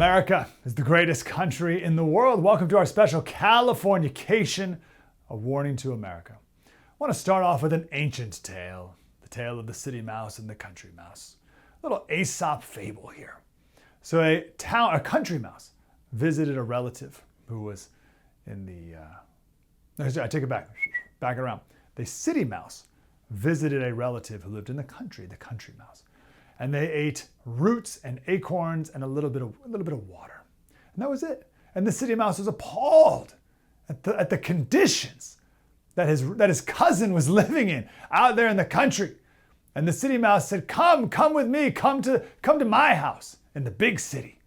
America is the greatest country in the world. Welcome to our special CALIFORNICATION, a warning to America. I want to start off with an ancient tale, the tale of the city mouse and the country mouse. A little Aesop fable here. So a country mouse visited a relative who was in I take it back around. The city mouse visited a relative who lived in the country mouse. And they ate roots and acorns and a little bit of water. And that was it. And the city mouse was appalled at the conditions that his cousin was living in out there in the country. And the city mouse said, come with me, come to my house in the big city.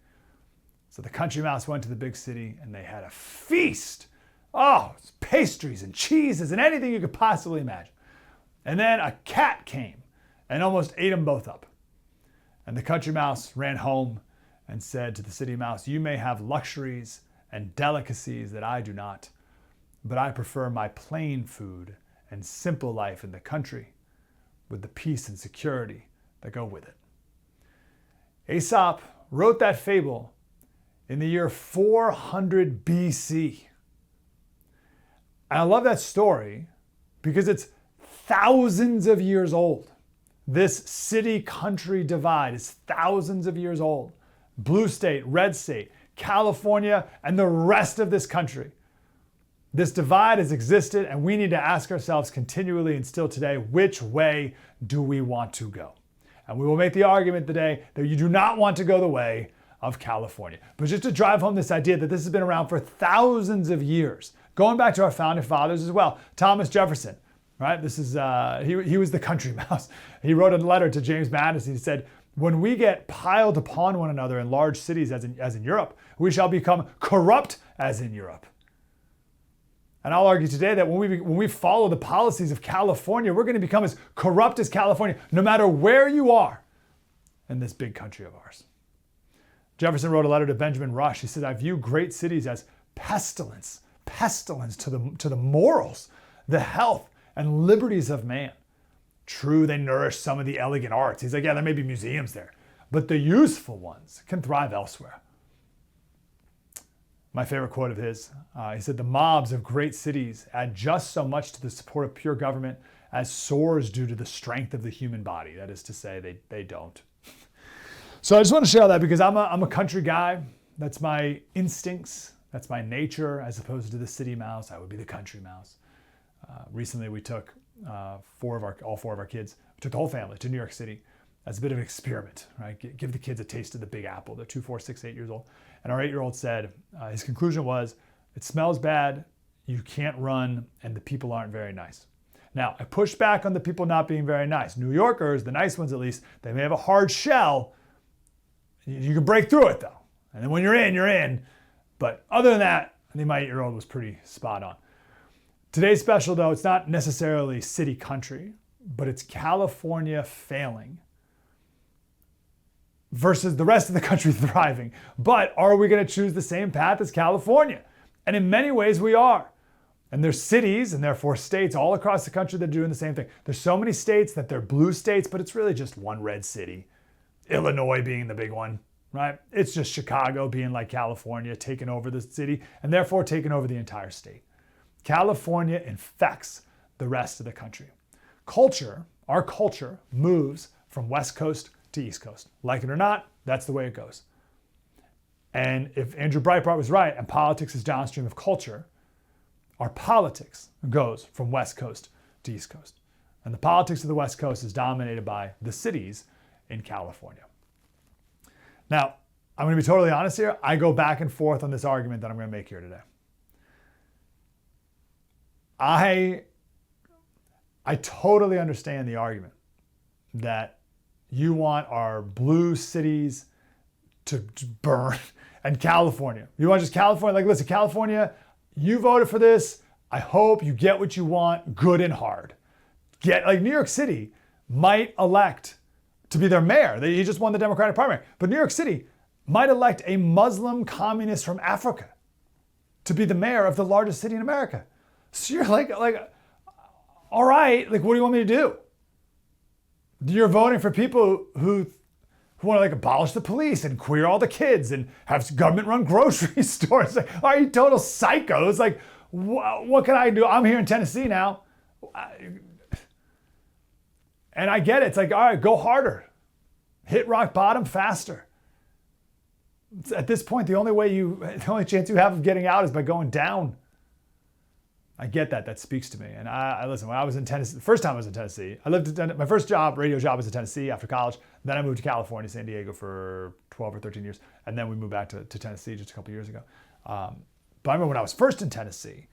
So the country mouse went to the big city and they had a feast. Oh, pastries and cheeses and anything you could possibly imagine. And then a cat came and almost ate them both up. And the country mouse ran home and said to the city mouse, you may have luxuries and delicacies that I do not, but I prefer my plain food and simple life in the country with the peace and security that go with it. Aesop wrote that fable in the year 400 BC. And I love that story because it's thousands of years old. This city-country divide is thousands of years old. Blue state, red state, California, and the rest of this country. This divide has existed, and we need to ask ourselves continually and still today, which way do we want to go? And we will make the argument today that you do not want to go the way of California. But just to drive home this idea that this has been around for thousands of years, going back to our founding fathers as well. Thomas Jefferson, right? This is he was the country mouse. He wrote a letter to James Madison. He said, when we get piled upon one another in large cities as in Europe, we shall become corrupt as in Europe. And I'll argue today that when we follow the policies of California, we're going to become as corrupt as California, no matter where you are in this big country of ours. Jefferson wrote a letter to Benjamin Rush. He said, I view great cities as pestilence to the morals, the health, and liberties of man. True, they nourish some of the elegant arts. He's like, yeah, there may be museums there, but the useful ones can thrive elsewhere. My favorite quote of his, he said, the mobs of great cities add just so much to the support of pure government as sores do to the strength of the human body. That is to say, they don't. So I just want to share that because I'm a country guy. That's my instincts. That's my nature, as opposed to the city mouse. I would be the country mouse. Recently, we took all four of our kids, we took the whole family to New York City as a bit of an experiment, right? Give the kids a taste of the Big Apple. They're 2, 4, 6, 8 years old. And our 8-year-old said, his conclusion was, it smells bad, you can't run, and the people aren't very nice. Now, I pushed back on the people not being very nice. New Yorkers, the nice ones at least, they may have a hard shell. You can break through it though. And then when you're in, you're in. But other than that, I think my 8-year-old was pretty spot on. Today's special though, it's not necessarily city country, but it's California failing versus the rest of the country thriving. But are we going to choose the same path as California? And in many ways we are. And there's cities and therefore states all across the country that are doing the same thing. There's so many states that they're blue states, but it's really just one red city. Illinois being the big one, right? It's just Chicago being like California, taking over the city and therefore taking over the entire state. California infects the rest of the country. Our culture moves from West Coast to East Coast. Like it or not, that's the way it goes. And if Andrew Breitbart was right and politics is downstream of culture, our politics goes from West Coast to East Coast. And the politics of the West Coast is dominated by the cities in California. Now, I'm going to be totally honest here. I go back and forth on this argument that I'm going to make here today. I totally understand the argument that you want our blue cities to burn and California. You want just California? Like, listen, California, you voted for this. I hope you get what you want good and hard. Like New York City might elect to be their mayor. He just won the Democratic primary. But New York City might elect a Muslim communist from Africa to be the mayor of the largest city in America. So you're like, all right, like, what do you want me to do? You're voting for people who who want to like abolish the police and queer all the kids and have government-run grocery stores. Like, are you total psychos? Like, what can I do? I'm here in Tennessee now. And I get it. It's like, all right, go harder. Hit rock bottom faster. At this point, the only chance you have of getting out is by going down. I get that. That speaks to me. And I listen, when I was in Tennessee, the first time I was in Tennessee, my first radio job was in Tennessee after college. Then I moved to California, San Diego for 12 or 13 years. And then we moved back to Tennessee just a couple years ago. But I remember when I was first in Tennessee,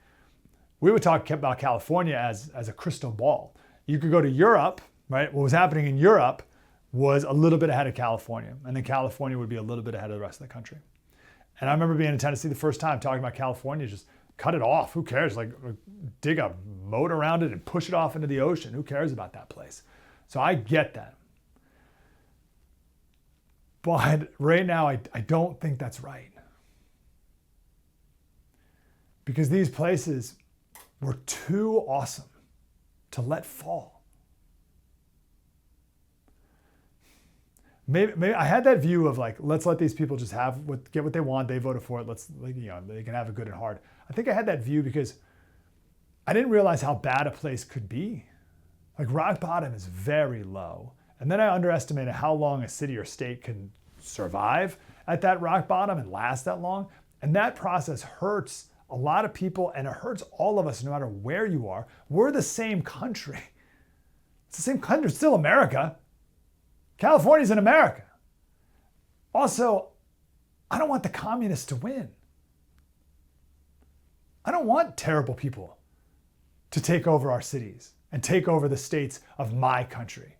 we would talk about California as a crystal ball. You could go to Europe, right? What was happening in Europe was a little bit ahead of California. And then California would be a little bit ahead of the rest of the country. And I remember being in Tennessee the first time talking about California, just cut it off. Who cares? Like dig a moat around it and push it off into the ocean. Who cares about that place? So I get that. But right now, I don't think that's right. Because these places were too awesome to let fall. Maybe I had that view of like, let's let these people just get what they want. They voted for it. They can have it good and hard. I think I had that view because I didn't realize how bad a place could be. Like rock bottom is very low. And then I underestimated how long a city or state can survive at that rock bottom and last that long. And that process hurts a lot of people and it hurts all of us no matter where you are. We're the same country. It's the same country, it's still America. California's in America. Also, I don't want the communists to win. I don't want terrible people to take over our cities and take over the states of my country.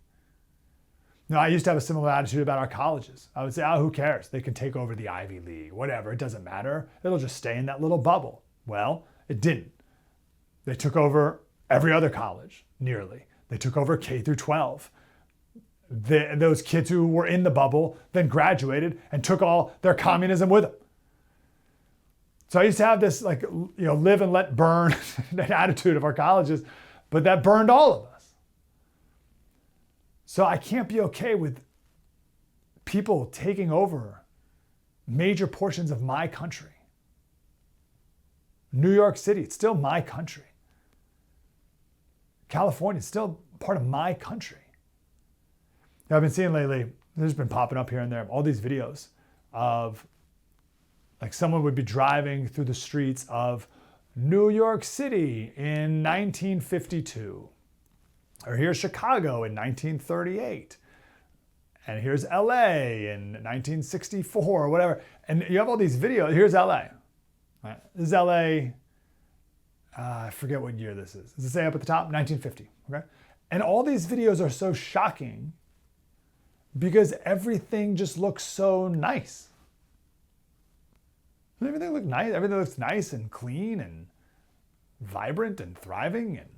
Now, I used to have a similar attitude about our colleges. I would say, who cares? They can take over the Ivy League, whatever, it doesn't matter. It'll just stay in that little bubble. Well, it didn't. They took over every other college, nearly. They took over K through 12. Those kids who were in the bubble then graduated and took all their communism with them. So I used to have this live and let burn attitude of our colleges, but that burned all of us. So I can't be okay with people taking over major portions of my country. New York City, it's still my country. California, it's still part of my country. Now, I've been seeing lately, there's been popping up here and there, all these videos of like someone would be driving through the streets of New York City in 1952. Or here's Chicago in 1938. And here's LA in 1964 or whatever. And you have all these videos. Here's LA. Right. This is LA. I forget what year this is. Does it say up at the top? 1950. Okay. And all these videos are so shocking because everything just looks so nice. Everything looks nice. Everything looks nice and clean and vibrant and thriving, and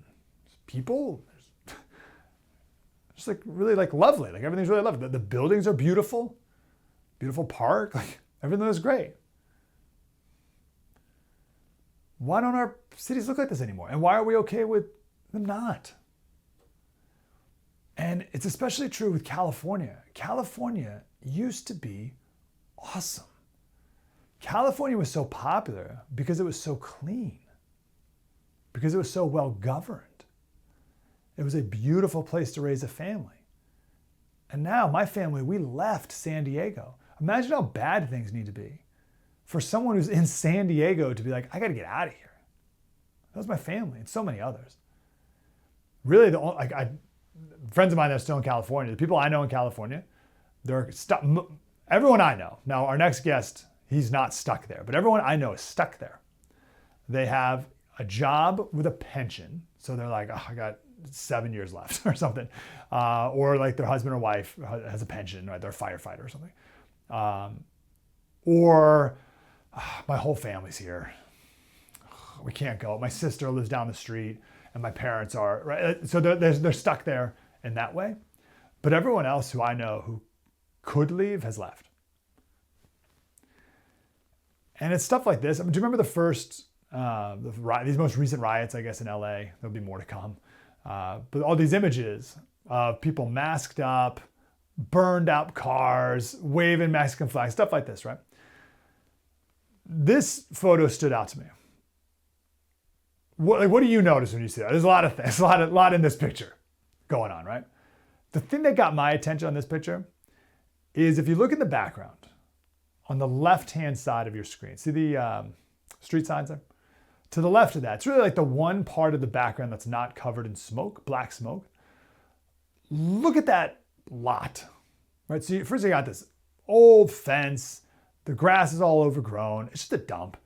people just really lovely. Like everything's really lovely. The buildings are beautiful, beautiful park. Like everything is great. Why don't our cities look like this anymore? And why are we okay with them not? And it's especially true with California. California used to be awesome. California was so popular because it was so clean, because it was so well governed. It was a beautiful place to raise a family. And now my family, we left San Diego. Imagine how bad things need to be for someone who's in San Diego to be like, I got to get out of here. That was my family and so many others. Really, friends of mine that are still in California, the people I know in California, they're stuck. Everyone I know. Now, our next guest, he's not stuck there, but everyone I know is stuck there. They have a job with a pension. So they're like, I got 7 years left or something. Or like their husband or wife has a pension, right? They're a firefighter or something. Or my whole family's here. We can't go. My sister lives down the street and my parents are, right? So they're stuck there in that way. But everyone else who I know who could leave has left. And it's stuff like this. I mean, do you remember the first, these most recent riots, I guess, in LA? There'll be more to come. But all these images of people masked up, burned out cars, waving Mexican flags, stuff like this, right? This photo stood out to me. What do you notice when you see that? There's a lot of things, a lot in this picture going on, right? The thing that got my attention on this picture is if you look in the background, on the left-hand side of your screen, see the street signs there? To the left of that, it's really like the one part of the background that's not covered in smoke, black smoke. Look at that lot, right? So first you got this old fence, the grass is all overgrown, it's just a dump.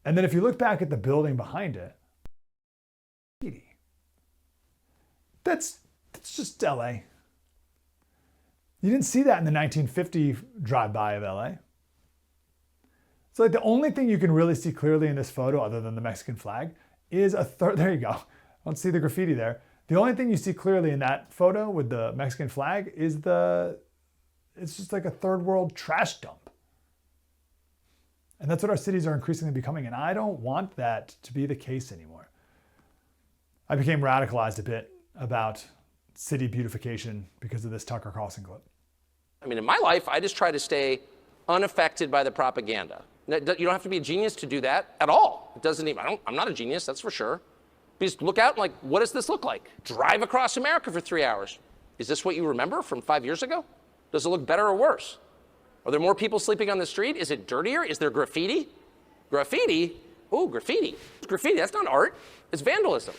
And then if you look back at the building behind it, that's just LA. You didn't see that in the 1950 drive-by of LA. So like the only thing you can really see clearly in this photo, other than the Mexican flag, is there you go. I don't see the graffiti there. The only thing you see clearly in that photo with the Mexican flag is it's just like a third world trash dump. And that's what our cities are increasingly becoming. And I don't want that to be the case anymore. I became radicalized a bit about city beautification because of this Tucker Carlson clip. I mean, in my life, I just try to stay unaffected by the propaganda. You don't have to be a genius to do that at all. It doesn't even, I'm not a genius, that's for sure. Just look out and like, what does this look like? Drive across America for 3 hours. Is this what you remember from 5 years ago? Does it look better or worse? Are there more people sleeping on the street? Is it dirtier? Is there graffiti? Graffiti? Ooh, graffiti. Graffiti, that's not art, it's vandalism.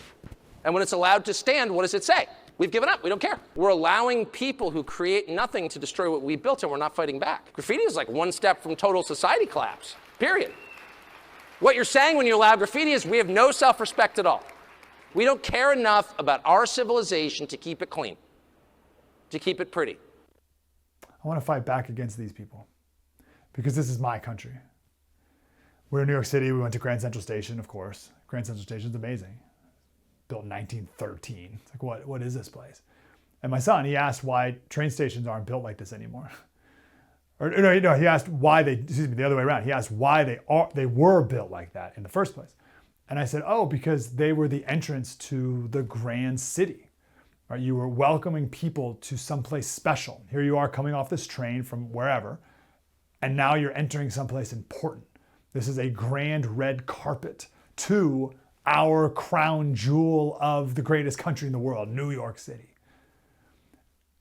And when it's allowed to stand, what does it say? We've given up, we don't care. We're allowing people who create nothing to destroy what we built, and we're not fighting back. Graffiti is like one step from total society collapse, period. What you're saying when you allow graffiti is we have no self-respect at all. We don't care enough about our civilization to keep it clean, to keep it pretty. I want to fight back against these people because this is my country. We're in New York City, we went to Grand Central Station, of course. Grand Central Station is amazing. Built in 1913. It's like, what is this place? And my son, he asked why train stations aren't built like this anymore. Or no, he asked why the other way around. He asked why they were built like that in the first place. And I said, oh, because they were the entrance to the grand city. Right? You were welcoming people to someplace special. Here you are coming off this train from wherever, and now you're entering someplace important. This is a grand red carpet to our crown jewel of the greatest country in the world, New York City.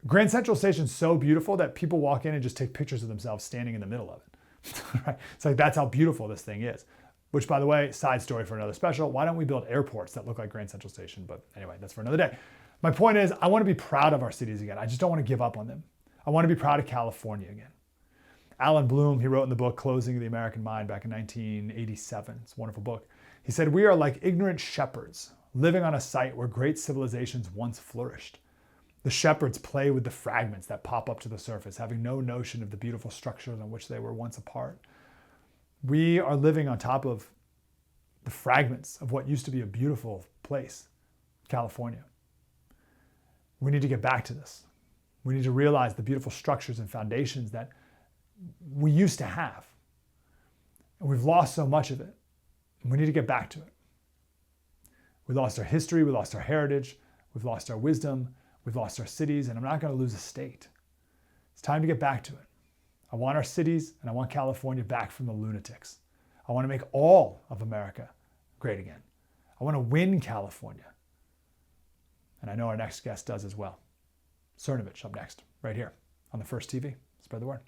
Grand Central Station is so beautiful that people walk in and just take pictures of themselves standing in the middle of it. Right? It's like, that's how beautiful this thing is. Which, by the way, side story for another special, why don't we build airports that look like Grand Central Station? But anyway, that's for another day. My point is, I want to be proud of our cities again. I just don't want to give up on them. I want to be proud of California again. Alan Bloom, he wrote in the book Closing the American Mind back in 1987. It's a wonderful book. He said, we are like ignorant shepherds living on a site where great civilizations once flourished. The shepherds play with the fragments that pop up to the surface, having no notion of the beautiful structures on which they were once a part. We are living on top of the fragments of what used to be a beautiful place, California. We need to get back to this. We need to realize the beautiful structures and foundations that we used to have. And we've lost so much of it. And we need to get back to it. We lost our history, we lost our heritage, we've lost our wisdom, we've lost our cities, and I'm not going to lose a state. It's time to get back to it. I want our cities and I want California back from the lunatics. I want to make all of America great again. I want to win California. And I know our next guest does as well. Cernovich up next, right here on the First TV. Spread the word.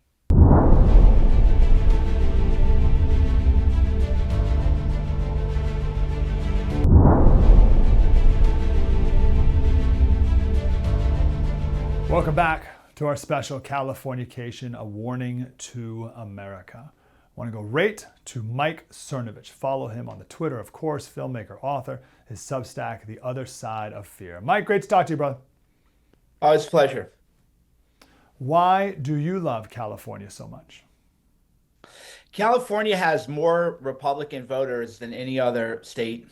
Welcome back to our special Californication, a warning to America. I want to go right to Mike Cernovich. Follow him on the Twitter, of course, filmmaker, author, his Substack, The Other Side of Fear. Mike, great to talk to you, brother. Oh, it's a pleasure. Why do you love California so much? California has more Republican voters than any other state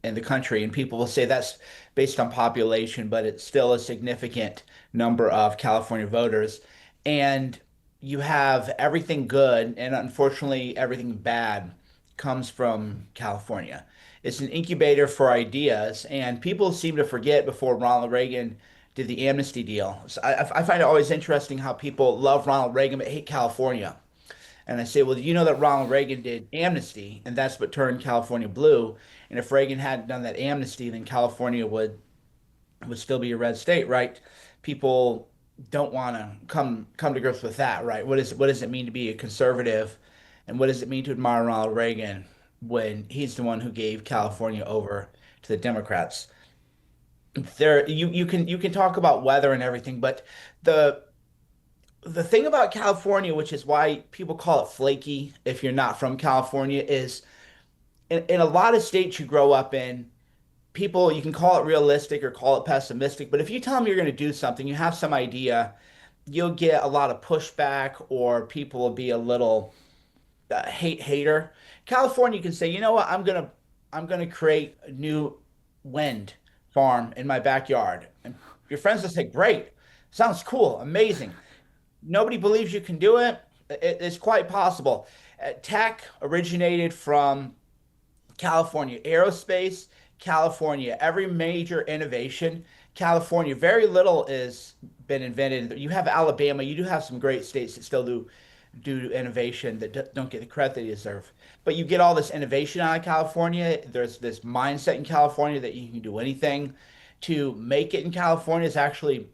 in the country, and people will say that's based on population, but it's still a significant number of California voters. And you have everything good, and unfortunately, everything bad comes from California. It's an incubator for ideas, and people seem to forget before Ronald Reagan did the amnesty deal. So I find it always interesting how people love Ronald Reagan but hate California. And I say, well, do you know that Ronald Reagan did amnesty, and that's what turned California blue? And if Reagan hadn't done that amnesty, then California would still be a red state, right? People don't want to come to grips with that, right? What does it mean to be a conservative, and what does it mean to admire Ronald Reagan when he's the one who gave California over to the Democrats? You can talk about weather and everything, but the the thing about California, which is why people call it flaky if you're not from California, is in a lot of states you grow up in, people, you can call it realistic or call it pessimistic, but if you tell them you're going to do something, you have some idea, you'll get a lot of pushback or people will be a little hater. California can say, you know what, I'm gonna create a new wind farm in my backyard. And your friends will say, great, sounds cool, amazing. Nobody believes you can do it. It's quite possible. Tech originated from California, aerospace, California, every major innovation, California, very little is been invented. You have Alabama, you do have some great states that still do innovation that don't get the credit they deserve. But you get all this innovation out of California. There's this mindset in California that you can do anything. To make it in California is actually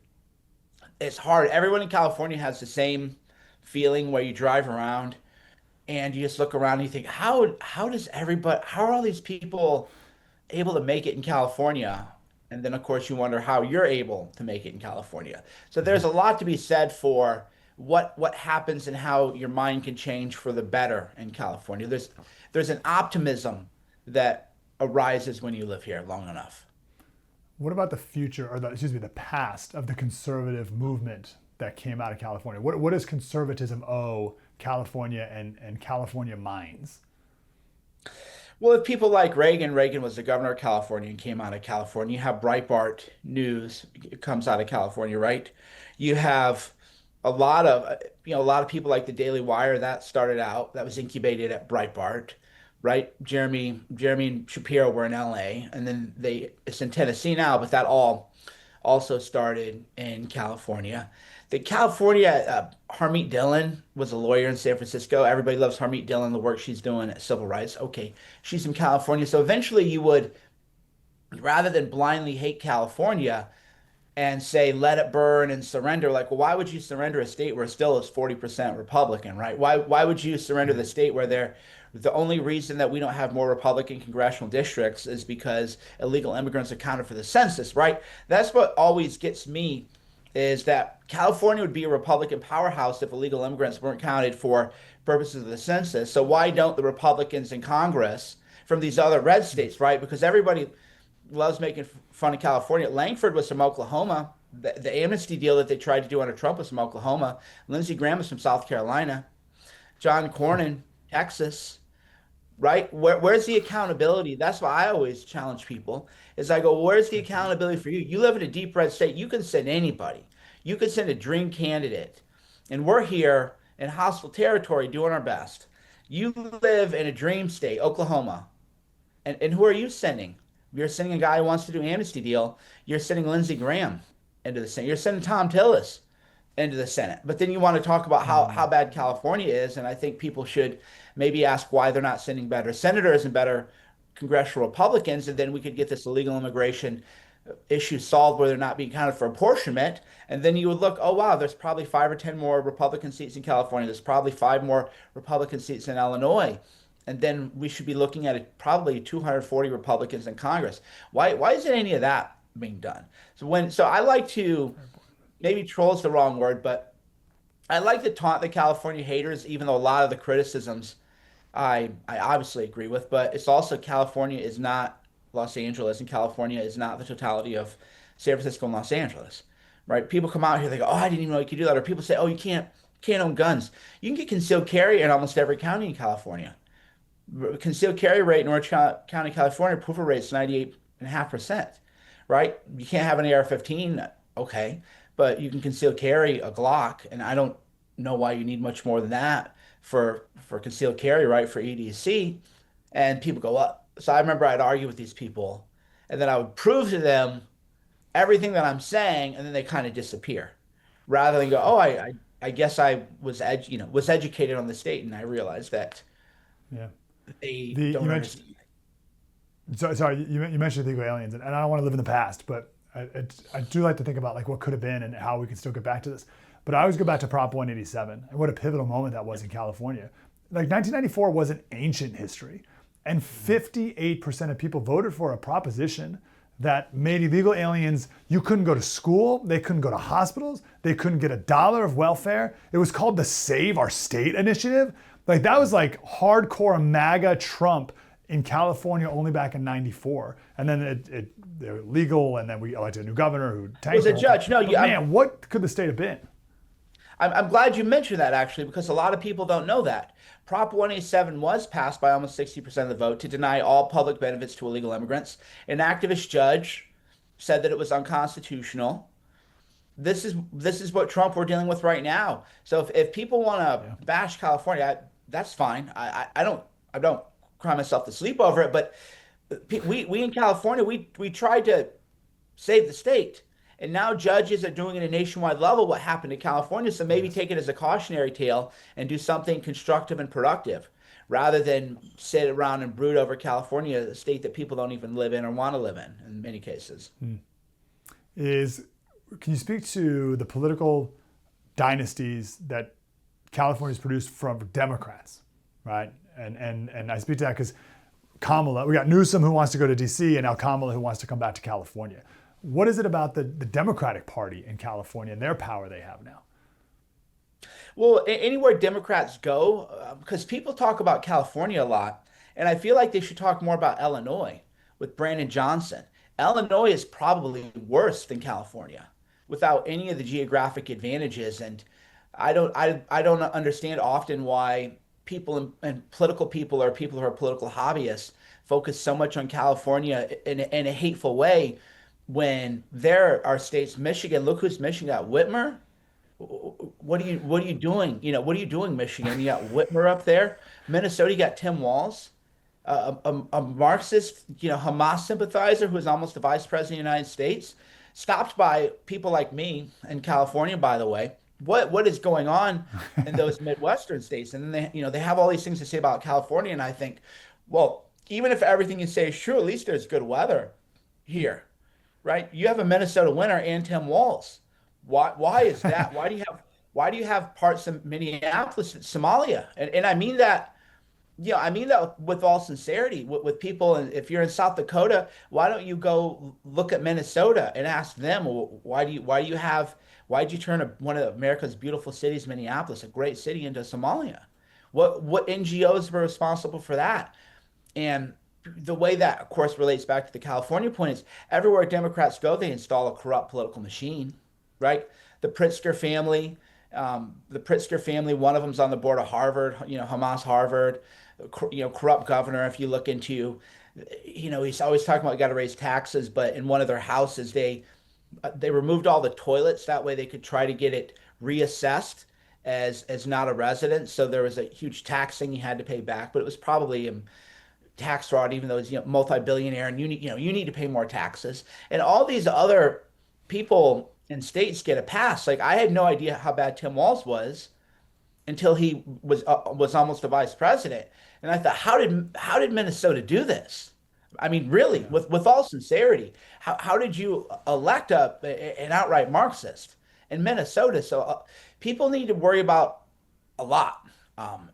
it's hard. Everyone in California has the same feeling where you drive around and you just look around and you think, how are all these people able to make it in California? And then of course you wonder how you're able to make it in California. So there's a lot to be said for what happens and how your mind can change for the better in California. There's an optimism that arises when you live here long enough. What about the future, or the past of the conservative movement that came out of California? What does conservatism owe California and California minds? Well, if people like Reagan was the governor of California and came out of California. You have Breitbart News, it comes out of California, right? You have a lot of people like the Daily Wire that was incubated at Breitbart, right? Jeremy and Shapiro were in LA, and then it's in Tennessee now, but that all also started in California. The California, Harmeet Dillon was a lawyer in San Francisco. Everybody loves Harmeet Dillon, the work she's doing at civil rights. Okay, she's in California. So eventually you would, rather than blindly hate California and say, let it burn and surrender, like, well, why would you surrender a state where still is 40% Republican, right? Why would you surrender the state where the only reason that we don't have more Republican congressional districts is because illegal immigrants are counted for the census, right? That's what always gets me is that California would be a Republican powerhouse if illegal immigrants weren't counted for purposes of the census. So why don't the Republicans in Congress from these other red states, right? Because everybody loves making fun of California. Langford was from Oklahoma. The amnesty deal that they tried to do under Trump was from Oklahoma. Lindsey Graham was from South Carolina. John Cornyn, Texas, right? Where's the accountability? That's why I always challenge people is I go, where's the accountability for you? You live in a deep red state. You can send anybody. You could send a dream candidate. And we're here in hostile territory doing our best. You live in a dream state, Oklahoma. And who are you sending? You're sending a guy who wants to do an amnesty deal. You're sending Lindsey Graham into the Senate. You're sending Tom Tillis into the Senate. But then you want to talk about how bad California is, and I think people should maybe ask why they're not sending better senators and better congressional Republicans, and then we could get this illegal immigration issue solved where they're not being counted for apportionment. And then you would look, oh wow, there's probably 5 or 10 more Republican seats in California. There's probably 5 more Republican seats in Illinois. And then we should be looking at probably 240 Republicans in Congress. Why isn't any of that being done? So I like to, maybe troll is the wrong word, but I like to taunt the California haters, even though a lot of the criticisms I obviously agree with, but it's also California is not Los Angeles, and California is not the totality of San Francisco and Los Angeles, right? People come out here, they go, oh, I didn't even know you could do that. Or people say, oh, you can't own guns. You can get concealed carry in almost every county in California. Concealed carry rate in Orange County, California, approval rate is 98.5%, right? You can't have an AR-15, okay, but you can conceal carry a Glock, and I don't know why you need much more than that for concealed carry, right, for EDC. And people go up. So I remember I'd argue with these people, and then I would prove to them everything that I'm saying, and then they kind of disappear, rather than go, oh, I guess I was was educated on the state, and I realized that Yeah. they You don't mentioned, understand. sorry, you mentioned illegal aliens, and I don't want to live in the past, but I do like to think about like what could have been and how we can still get back to this. But I always go back to Prop 187 and what a pivotal moment that was in California. Like 1994 was an ancient history, and 58% of people voted for a proposition that made illegal aliens, you couldn't go to school, they couldn't go to hospitals, they couldn't get $1 of welfare. It was called the Save Our State Initiative. Like that was like hardcore MAGA Trump in California only back in '94. And then they're legal, and then we elected a new governor who tanked Was a the whole judge. thing. No, But you, man, what could the state have been? I'm glad you mentioned that actually, because a lot of people don't know that. Prop 187 was passed by almost 60% of the vote to deny all public benefits to illegal immigrants. An activist judge said that it was unconstitutional. This is what Trump we're dealing with right now. So if people want to bash California, that's fine. I don't cry myself to sleep over it. But we in California we tried to save the state. And now judges are doing it at a nationwide level what happened to California. So maybe take it as a cautionary tale and do something constructive and productive rather than sit around and brood over California, a state that people don't even live in or want to live in many cases. Can you speak to the political dynasties that California's produced from Democrats, right? And I speak to that because Kamala, we got Newsom who wants to go to DC, and now Kamala who wants to come back to California. What is it about the Democratic Party in California and their power they have now? Well, anywhere Democrats go, because people talk about California a lot, and I feel like they should talk more about Illinois with Brandon Johnson. Illinois is probably worse than California without any of the geographic advantages. And I don't understand often why people and political people or people who are political hobbyists focus so much on California in a hateful way when there are states, Michigan, look who's Michigan got, Whitmer. What are you doing? What are you doing, Michigan? You got Whitmer up there. Minnesota, you got Tim Walz, a Marxist, Hamas sympathizer who was almost the vice president of the United States, stopped by people like me in California, by the way. What is going on in those Midwestern states? And then they have all these things to say about California, and I think, well, even if everything you say is true, at least there's good weather here, right? You have a Minnesota winter and Tim Walz. Why is that? Why do you have parts of Minneapolis, Somalia? And I mean that, I mean that with all sincerity, with people. And if you're in South Dakota, why don't you go look at Minnesota and ask them, well, why'd you turn one of America's beautiful cities, Minneapolis, a great city, into Somalia? What NGOs were responsible for that? And the way that, of course, relates back to the California point is everywhere Democrats go, they install a corrupt political machine, right? The Pritzker family, one of them's on the board of Harvard, Hamas Harvard, corrupt governor. If you look into, he's always talking about got to raise taxes, but in one of their houses, they removed all the toilets. That way they could try to get it reassessed as not a residence. So there was a huge tax thing he had to pay back, but it was probably tax fraud, even though he's multi-billionaire, and you need to pay more taxes. And all these other people in states get a pass. Like I had no idea how bad Tim Walz was until he was almost a vice president, and I thought, how did Minnesota do this? I mean, really, with all sincerity, how did you elect an outright Marxist in Minnesota? So people need to worry about a lot.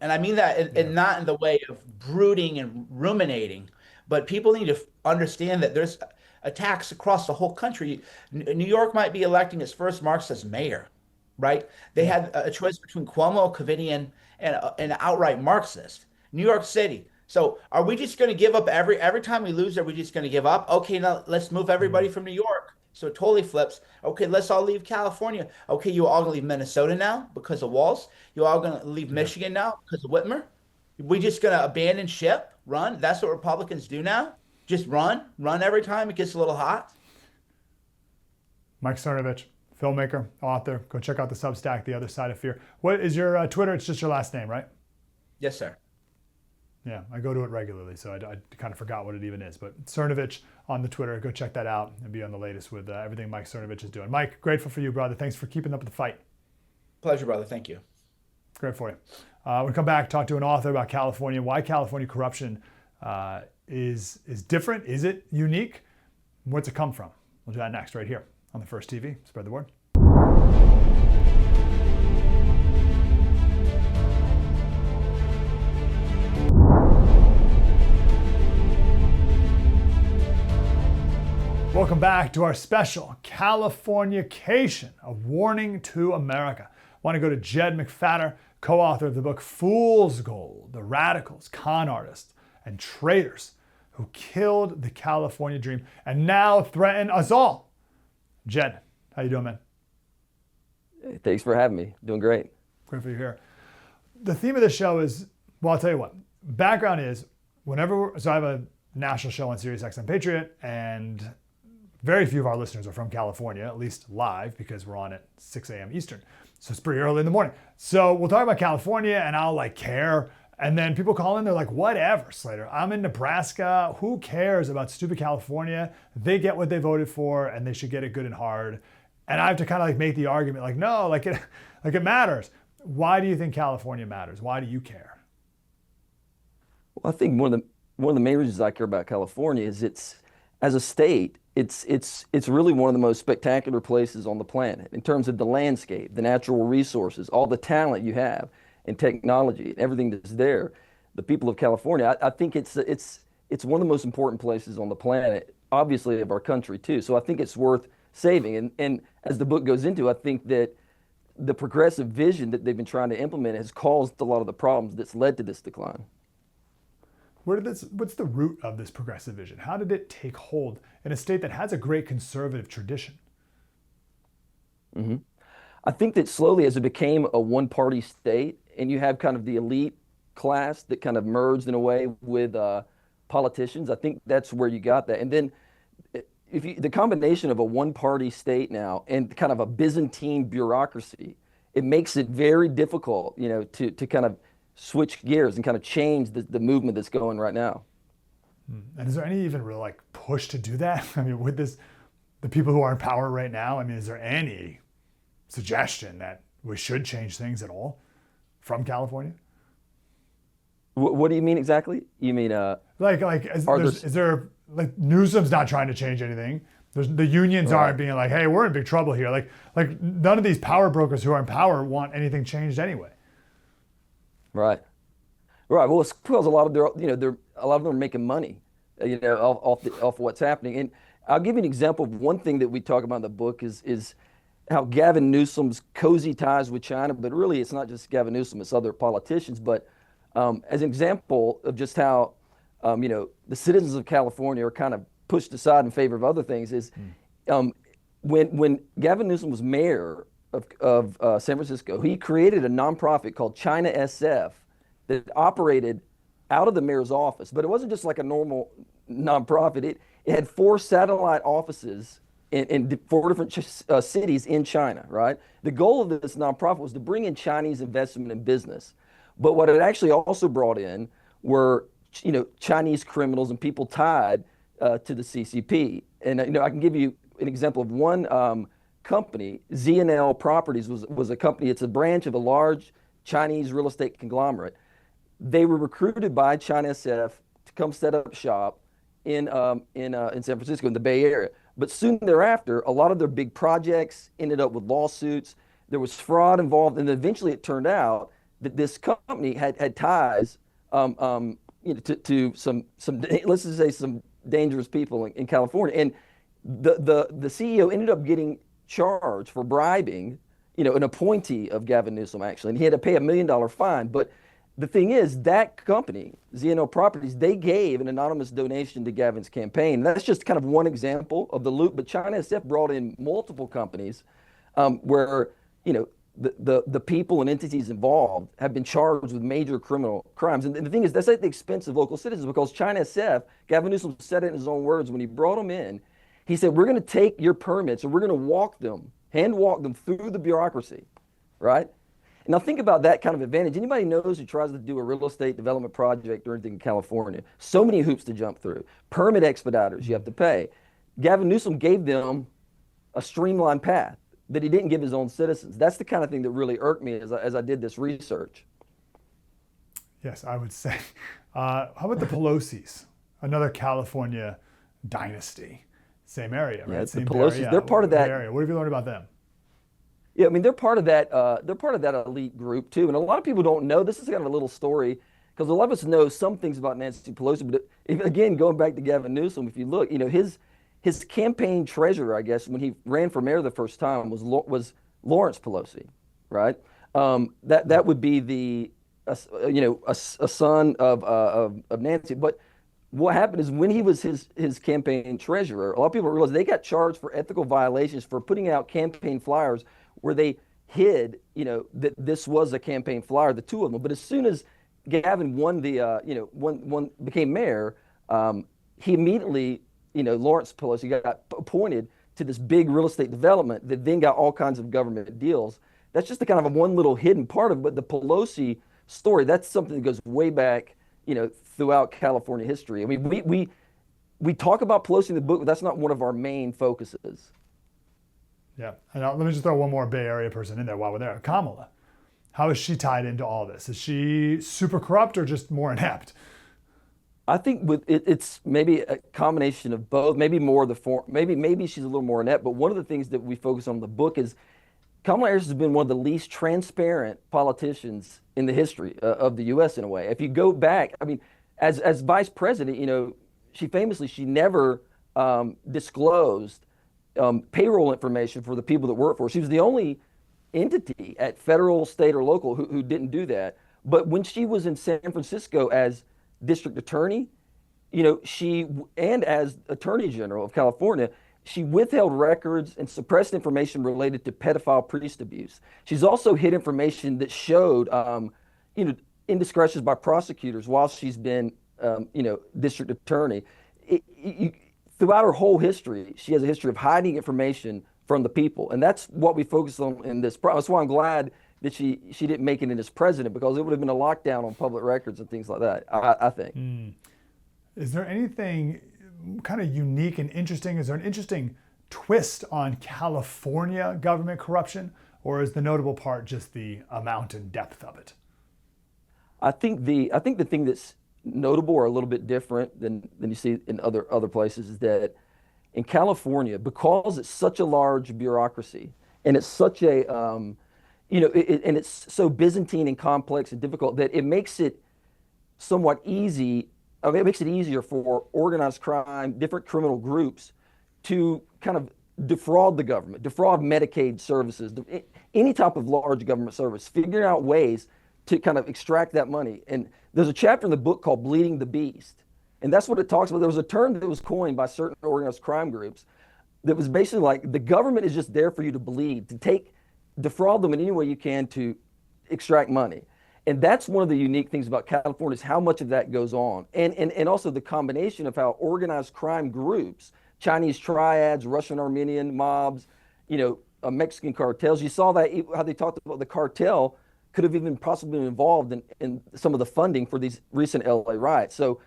And I mean that and not in the way of brooding and ruminating, but people need to understand that there's attacks across the whole country. New York might be electing its first Marxist mayor, right? They had a choice between Cuomo, Covidian, and an outright Marxist. New York City. So are we just going to give up every time we lose? Are we just going to give up? Okay, now let's move everybody from New York. So it totally flips. Okay, let's all leave California. Okay, you all gonna leave Minnesota now because of Walz? You all gonna leave Michigan now because of Whitmer? We just gonna abandon ship, run? That's what Republicans do now? Just run every time it gets a little hot? Mike Cernovich, filmmaker, author. Go check out the Substack, The Other Side of Fear. What is your Twitter? It's just your last name, right? Yes, sir. Yeah, I go to it regularly, so I kind of forgot what it even is. But Cernovich on the Twitter, go check that out and be on the latest with everything Mike Cernovich is doing. Mike, grateful for you, brother. Thanks for keeping up with the fight. Pleasure, brother. Thank you. Great for you. We'll come back, talk to an author about California, why California corruption is different. Is it unique? Where's it come from? We'll do that next right here on the First TV. Spread the word. Welcome back to our special CALIFORNICATION, a warning to America. I want to go to Jed McFadder, co-author of the book Fool's Gold, the radicals, con artists, and traitors who killed the California dream and now threaten us all. Jed, how you doing, man? Hey, thanks for having me. Doing great. Great for you here. The theme of the show is, well, I'll tell you what. Background is, so I have a national show on SiriusXM Patriot, and very few of our listeners are from California, at least live, because we're on at 6 a.m. Eastern. So it's pretty early in the morning. So we'll talk about California and I'll care. And then people call in, they're like, whatever, Slater. I'm in Nebraska. Who cares about stupid California? They get what they voted for and they should get it good and hard. And I have to kind of make the argument no, it matters. Why do you think California matters? Why do you care? Well, I think one of the main reasons I care about California is as a state, it's really one of the most spectacular places on the planet in terms of the landscape, the natural resources, all the talent you have, and technology, and everything that's there. The people of California, I think it's one of the most important places on the planet, obviously of our country too. So I think it's worth saving. And as the book goes into, I think that the progressive vision that they've been trying to implement has caused a lot of the problems that's led to this decline. What's the root of this progressive vision? How did it take hold in a state that has a great conservative tradition? Mm-hmm. I think that slowly, as it became a one-party state, and you have kind of the elite class that kind of merged in a way with politicians, I think that's where you got that. And then the combination of a one-party state now and kind of a Byzantine bureaucracy, it makes it very difficult, to kind of switch gears and kind of change the movement that's going right now. And is there any even real push to do that? I mean, with the people who are in power right now, is there any suggestion that we should change things at all from California? What do you mean exactly? You mean is there Newsom's not trying to change anything? The unions aren't being hey, we're in big trouble here. Like none of these power brokers who are in power want anything changed anyway. Right. Well, it's because a lot of them are making money, off what's happening. And I'll give you an example of one thing that we talk about in the book is how Gavin Newsom's cozy ties with China, but really it's not just Gavin Newsom, it's other politicians. But as an example of just how, the citizens of California are kind of pushed aside in favor of other things is when Gavin Newsom was mayor of San Francisco, he created a nonprofit called China SF that operated out of the mayor's office. But it wasn't just like a normal nonprofit. It had 4 satellite offices in 4 different cities in China, right? The goal of this nonprofit was to bring in Chinese investment in business. But what it actually also brought in were, Chinese criminals and people tied to the CCP. And, I can give you an example of one company. Z&L Properties was a company. It's a branch of a large Chinese real estate conglomerate. They were recruited by China SF to come set up shop in San Francisco, in the Bay Area. But soon thereafter, a lot of their big projects ended up with lawsuits. There was fraud involved, and eventually it turned out that this company had ties to some let's just say some dangerous people in California. And the CEO ended up getting charged for bribing, an appointee of Gavin Newsom, actually, and he had to pay $1 million fine. But the thing is, that company, Z&L Properties, they gave an anonymous donation to Gavin's campaign. That's just kind of one example of the loop. But China SF brought in multiple companies where, the people and entities involved have been charged with major criminal crimes. And the thing is, that's at the expense of local citizens, because China SF, Gavin Newsom said it in his own words when he brought them in. He said, we're going to take your permits and we're going to hand walk them through the bureaucracy, right? Now think about that kind of advantage. Anybody knows who tries to do a real estate development project or anything in California, so many hoops to jump through. Permit expediters you have to pay. Gavin Newsom gave them a streamlined path that he didn't give his own citizens. That's the kind of thing that really irked me as I did this research. Yes, I would say. How about the Pelosi's? Another California dynasty. Same area, right? Yeah, it's the Same Pelosi's. area. They're part of that area. What have you learned about them? Yeah, I mean, they're part of that. They're part of that elite group too. And a lot of people don't know. This is kind of a little story because a lot of us know some things about Nancy Pelosi. But again, going back to Gavin Newsom, if you look, his campaign treasurer, I guess, when he ran for mayor the first time was Lawrence Pelosi, right? That would be a son of Nancy. But what happened is when he was his campaign treasurer, a lot of people realized they got charged for ethical violations for putting out campaign flyers where they hid, that this was a campaign flyer, the two of them. But as soon as Gavin won became mayor, he immediately, Lawrence Pelosi got appointed to this big real estate development that then got all kinds of government deals. That's just the kind of one little hidden part of it. But the Pelosi story, that's something that goes way back, throughout California history. I mean, we talk about Pelosi in the book, but that's not one of our main focuses. Yeah, and let me just throw one more Bay Area person in there while we're there. Kamala. How is she tied into all this? Is she super corrupt or just more inept? I think it's maybe a combination of both. Maybe more of the form. Maybe she's a little more inept. But one of the things that we focus on in the book is Kamala Harris has been one of the least transparent politicians in the history of the U.S. in a way. If you go back, I mean, as vice president, she never disclosed payroll information for the people that work for her. She was the only entity at federal, state, or local who didn't do that. But when she was in San Francisco as district attorney, and as attorney general of California, she withheld records and suppressed information related to pedophile priest abuse. She's also hid information that showed, indiscretions by prosecutors while she's been, district attorney. Throughout her whole history, she has a history of hiding information from the people, and that's what we focus on in this. That's why I'm glad that she didn't make it in as president, because it would have been a lockdown on public records and things like that. I think. Is there anything kind of unique and interesting? Is there an interesting twist on California government corruption, or is the notable part just the amount and depth of it? I think the thing that's notable or a little bit different than you see in other places is that in California, because it's such a large bureaucracy and it's such a and it's so Byzantine and complex and difficult that it makes it somewhat easy. I mean, it makes it easier for organized crime, different criminal groups to kind of defraud the government, defraud Medicaid services, any type of large government service, figuring out ways to kind of extract that money. And there's a chapter in the book called Bleeding the Beast. And that's what it talks about. There was a term that was coined by certain organized crime groups that was basically like the government is just there for you to bleed, to defraud them in any way you can to extract money. And that's one of the unique things about California is how much of that goes on. And also the combination of how organized crime groups, Chinese triads, Russian Armenian mobs, Mexican cartels, you saw that how they talked about the cartel could have even possibly been involved in some of the funding for these recent LA riots. So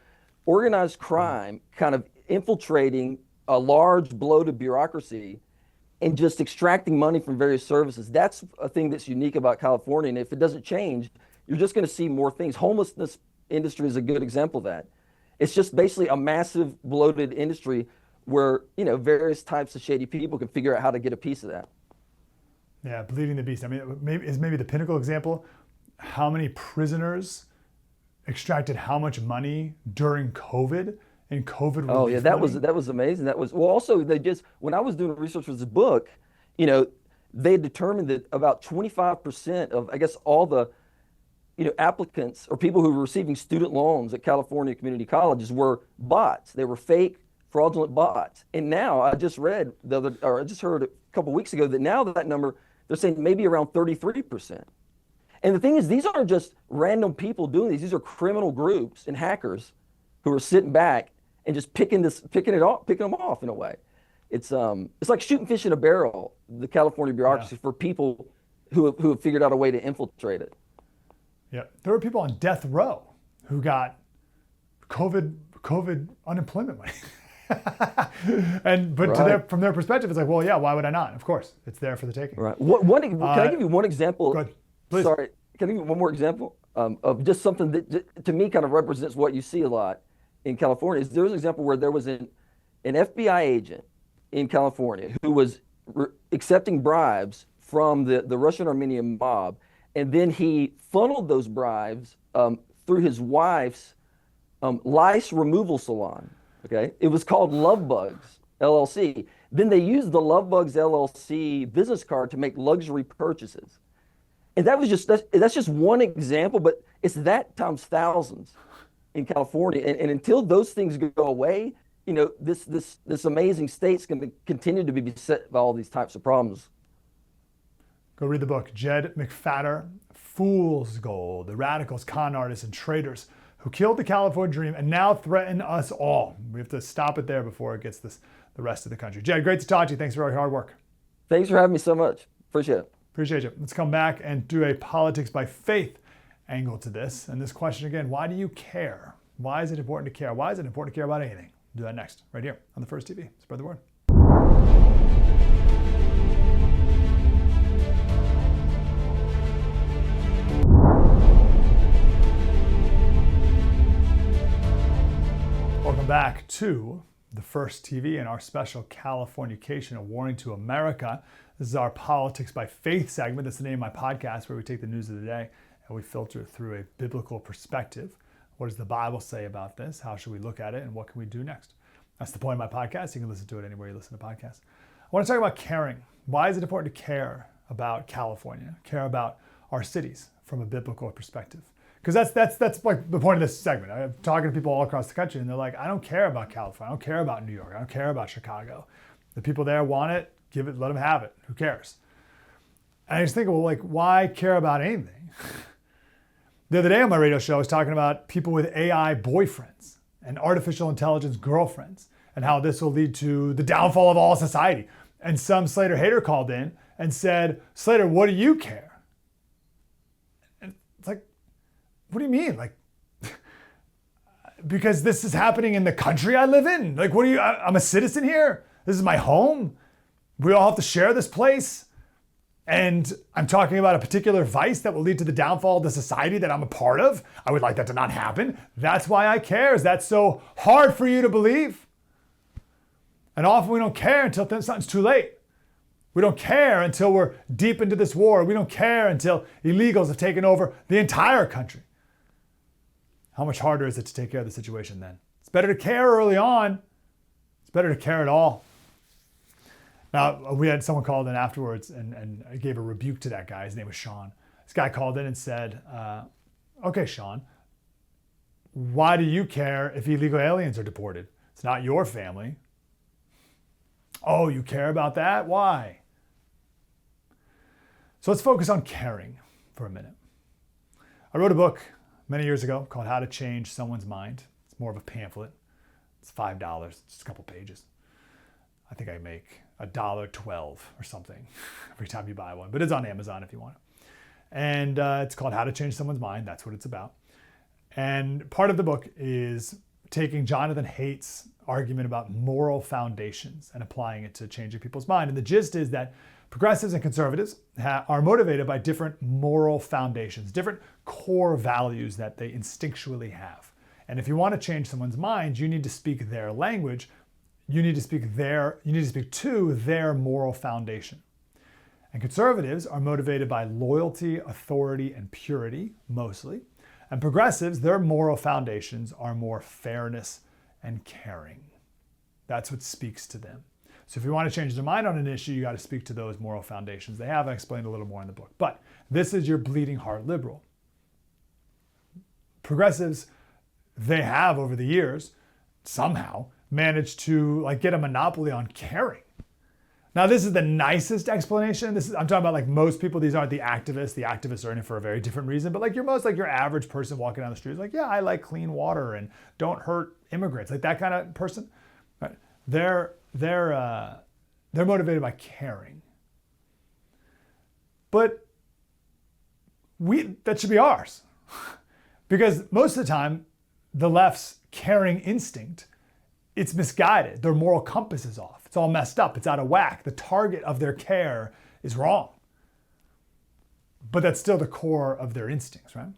organized crime kind of infiltrating a large bloated bureaucracy and just extracting money from various services. That's a thing that's unique about California. And if it doesn't change, you're just going to see more things. Homelessness industry is a good example of that. It's just basically a massive bloated industry where, various types of shady people can figure out how to get a piece of that. Yeah, bleeding the beast. I mean, maybe the pinnacle example. How many prisoners extracted how much money during COVID and COVID relief? Oh yeah, that was amazing. That was also when I was doing research for this book, they determined that about 25% of all the applicants or people who were receiving student loans at California community colleges were bots. They were fake, fraudulent bots. And now I just heard a couple weeks ago that now that number, they're saying maybe around 33%. And the thing is, these aren't just random people doing these. These are criminal groups and hackers who are sitting back and just picking them off in a way. It's like shooting fish in a barrel, the California bureaucracy, for people who have figured out a way to infiltrate it. Yeah, there were people on death row who got COVID unemployment money. But from their perspective, it's like, well, yeah, why would I not? Of course, it's there for the taking. Right. Can I give you one example? Go ahead, please. Sorry, can I give you one more example of just something that to me kind of represents what you see a lot in California? There was an example where there was an FBI agent in California who was accepting bribes from the Russian Armenian mob, and then he funneled those bribes through his wife's lice removal salon. Okay, it was called Love Bugs LLC. Then they used the Love Bugs LLC business card to make luxury purchases, and that's just one example, but it's that times thousands in California. And until those things go away, this amazing state's going to continue to be beset by all these types of problems. Go read the book, Jed McFadder, Fool's Gold, the radicals, con artists, and traitors who killed the California dream and now threaten us all. We have to stop it there before it gets the rest of the country. Jed, great to talk to you. Thanks for all your hard work. Thanks for having me so much. Appreciate it. Appreciate you. Let's come back and do a politics by faith angle to this. And this question again, why do you care? Why is it important to care? Why is it important to care about anything? We'll do that next, right here on The First TV. Spread the word. Welcome back to The First TV and our special Californication, a warning to America. This is our Politics by Faith segment. That's the name of my podcast, where we take the news of the day and we filter it through a biblical perspective. What does the Bible say about this? How should we look at it? And what can we do next? That's the point of my podcast. You can listen to it anywhere you listen to podcasts. I want to talk about caring. Why is it important to care about California? Care about our cities from a biblical perspective? Because that's like the point of this segment. I'm talking to people all across the country, and they're like, I don't care about California. I don't care about New York. I don't care about Chicago. The people there want it. Give it. Let them have it. Who cares? And I just think, well, like, why care about anything? The other day on my radio show, I was talking about people with AI boyfriends and artificial intelligence girlfriends, and how this will lead to the downfall of all society. And some Slater hater called in and said, Slater, what do you care? And it's like, what do you mean? Like, because this is happening in the country I live in? Like, I'm a citizen here. This is my home. We all have to share this place. And I'm talking about a particular vice that will lead to the downfall of the society that I'm a part of. I would like that to not happen. That's why I care. Is that so hard for you to believe? And often we don't care until something's too late. We don't care until we're deep into this war. We don't care until illegals have taken over the entire country. How much harder is it to take care of the situation then? It's better to care early on. It's better to care at all. Now, we had someone called in afterwards and I gave a rebuke to that guy. His name was Sean. This guy called in and said, okay, Sean, why do you care if illegal aliens are deported? It's not your family. Oh, you care about that? Why? So let's focus on caring for a minute. I wrote a book many years ago called How to Change Someone's Mind. It's more of a pamphlet. It's $5, it's just a couple pages. I think I make $1.12 or something every time you buy one, but it's on Amazon if you want it. And it's called How to Change Someone's Mind. That's what it's about. And part of the book is taking Jonathan Haidt's argument about moral foundations and applying it to changing people's mind. And the gist is that progressives and conservatives are motivated by different moral foundations, different core values that they instinctually have. And if you want to change someone's mind, you need to speak their language. You need to speak to their moral foundation. And conservatives are motivated by loyalty, authority, and purity, mostly. And progressives, their moral foundations are more fairness and caring. That's what speaks to them. So if you want to change their mind on an issue, you got to speak to those moral foundations they have. I explained a little more in the book. But this is your bleeding heart liberal. Progressives, they have over the years somehow managed to get a monopoly on caring. Now, this is the nicest explanation. I'm talking about most people. These aren't the activists. The activists are in it for a very different reason. But your average person walking down the street is yeah, I like clean water and don't hurt immigrants. Like that kind of person. Right? They're motivated by caring. But that should be ours. Because most of the time, the left's caring instinct, it's misguided. Their moral compass is off. It's all messed up. It's out of whack. The target of their care is wrong. But that's still the core of their instincts, right?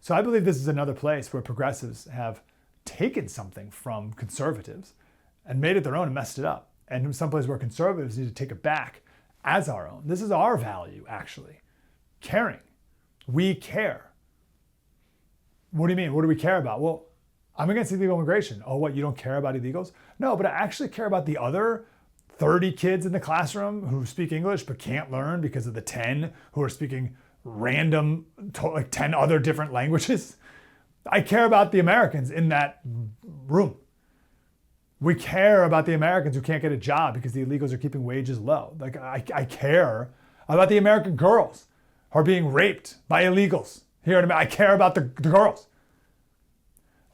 So I believe this is another place where progressives have taken something from conservatives and made it their own and messed it up. And someplace where conservatives need to take it back as our own. This is our value, actually. Caring. We care. What do you mean? What do we care about? Well, I'm against illegal immigration. Oh, what, you don't care about illegals? No, but I actually care about the other 30 kids in the classroom who speak English but can't learn because of the 10 who are speaking random, like 10 other different languages. I care about the Americans in that room. We care about the Americans who can't get a job because the illegals are keeping wages low. Like I care about the American girls who are being raped by illegals here in America. I care about the girls.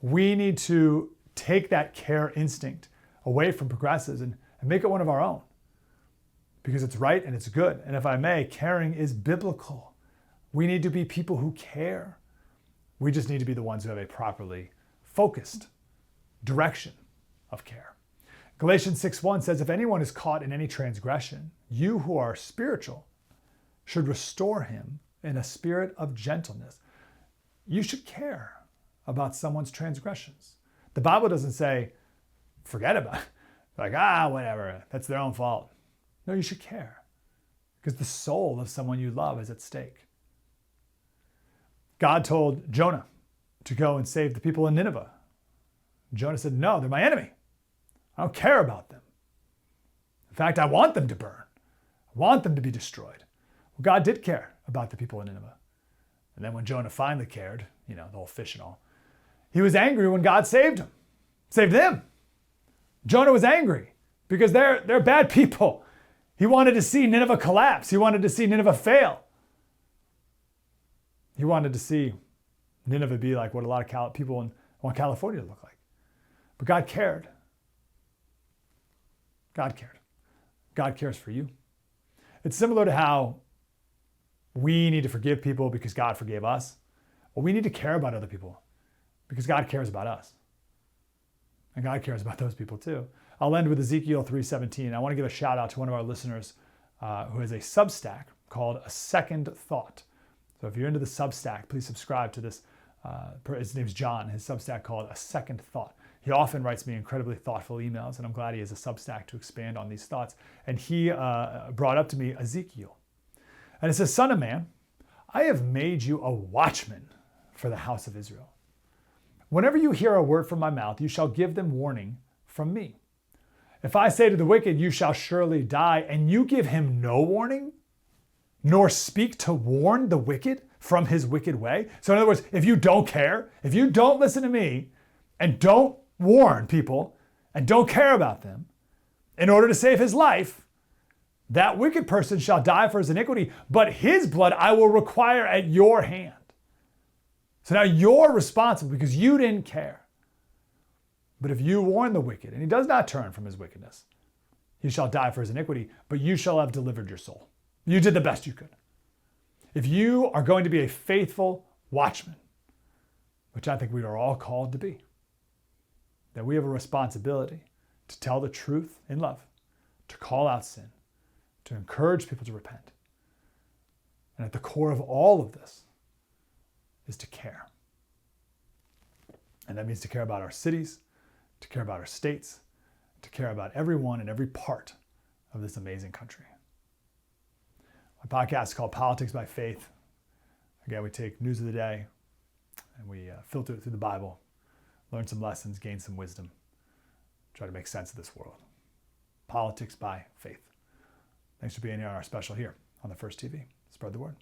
We need to take that care instinct away from progressives and make it one of our own because it's right and it's good. And if I may, caring is biblical. We need to be people who care. We just need to be the ones who have a properly focused direction of care. Galatians 6:1 says, if anyone is caught in any transgression, you who are spiritual should restore him in a spirit of gentleness. You should care about someone's transgressions. The Bible doesn't say, forget about it. Like, whatever, that's their own fault. No, you should care because the soul of someone you love is at stake. God told Jonah to go and save the people in Nineveh. Jonah said, no, they're my enemy. I don't care about them. In fact, I want them to burn. I want them to be destroyed. Well, God did care about the people in Nineveh. And then when Jonah finally cared, the whole fish and all, he was angry when God saved him, saved them. Jonah was angry because they're bad people. He wanted to see Nineveh collapse. He wanted to see Nineveh fail. He wanted to see Nineveh be like what a lot of people want California to look like. But God cared. God cared. God cares for you. It's similar to how we need to forgive people because God forgave us. Well, we need to care about other people because God cares about us. And God cares about those people too. I'll end with Ezekiel 3:17. I want to give a shout out to one of our listeners who has a Substack called A Second Thought. So if you're into the Substack, please subscribe to this. His name's John. His Substack called A Second Thought. He often writes me incredibly thoughtful emails, and I'm glad he has a Substack to expand on these thoughts. And he brought up to me Ezekiel. And it says, Son of man, I have made you a watchman for the house of Israel. Whenever you hear a word from my mouth, you shall give them warning from me. If I say to the wicked, you shall surely die, and you give him no warning, nor speak to warn the wicked from his wicked way. So in other words, if you don't care, if you don't listen to me and don't warn people and don't care about them in order to save his life, that wicked person shall die for his iniquity, but his blood I will require at your hand. So now you're responsible because you didn't care. But if you warn the wicked and he does not turn from his wickedness, he shall die for his iniquity, but you shall have delivered your soul. You did the best you could. If you are going to be a faithful watchman, which I think we are all called to be, then we have a responsibility to tell the truth in love, to call out sin, to encourage people to repent. And at the core of all of this is to care. And that means to care about our cities, to care about our states, to care about everyone and every part of this amazing country. My podcast is called Politics by Faith. Again, we take news of the day and we filter it through the Bible, learn some lessons, gain some wisdom, try to make sense of this world. Politics by Faith. Thanks for being here on our special here on the First TV. Spread the word.